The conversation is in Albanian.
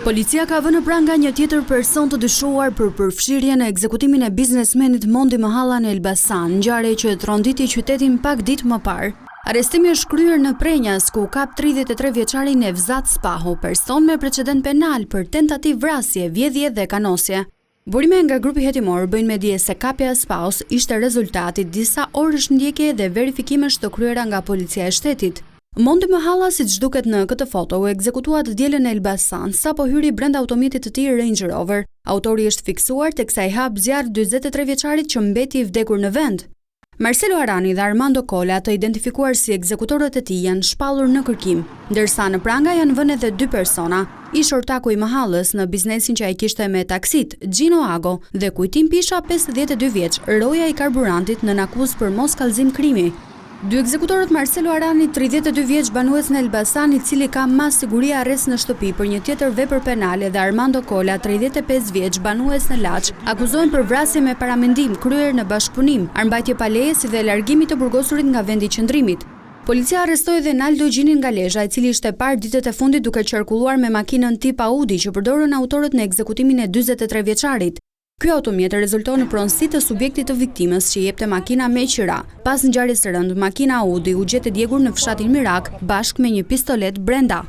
Policia ka vënë pranga një tjetër person të dyshuar për përfshirje në ekzekutimin e biznesmenit Mondi Mahalla në Elbasan, ngjarje që tronditi qytetin pak ditë më parë. Arrestimi është kryer në Prenjas, ku kap 33 vjeçarin Nevzat Spahu, person me precedent penal për tentativë vrasje, vjedhje dhe kanosje. Burime nga grupi hetimor bëjnë me dije se kapja e Spahus ishte rezultati disa orësh ndjekje dhe verifikimesh të kryera nga policia e shtetit. Mondi Mahalla, siç duket në këtë foto, u ekzekutua të dielën e Elbasan sapo hyri brenda automjetit të tij Range Rover. Autori është fiksuar teksa i hap zjarr 43 vjeçarit që mbeti i vdekur në vend. Marcelo Arani dhe Armando Cola, të identifikuar si ekzekutorët e tij, janë shpallur në kërkim, ndërsa në pranga janë vënë edhe 2 persona, ish ortaku i Mahallës në biznesin që ai kishte me taksit, Gino Ago, dhe Kujtim Pisha, 52 vjeç, roja i karburantit, nën akuzë për mos kallëzim krimi. 2 ekzekutorët Marcelo Arani, 32 vjeç, banues në Elbasan, i cili ka mas siguri arrest në shtëpi për një tjetër vepër penale, dhe Armando Cola, 35 vjeç, banues në Laç, akuzohen për vrasje me paramendim kryer në bashkëpunim, armbajtje pa leje si dhe largimit të burgosurit nga vendi i qëndrimit. Policia arrestoi dhe Naldo Gjinin nga Lezhë, i cili ishte parë ditët e fundit duke qarkulluar me makinën tip Audi që përdorën autorët në ekzekutimin e 43 vjeçarit. Ky automjet rezulton në pronësi të subjektit të viktimës që jepte makina me qira. Pas ngjarjes së rëndë, makina Audi u gjetë djegur në fshatin Mirak bashkë me një pistolet brenda.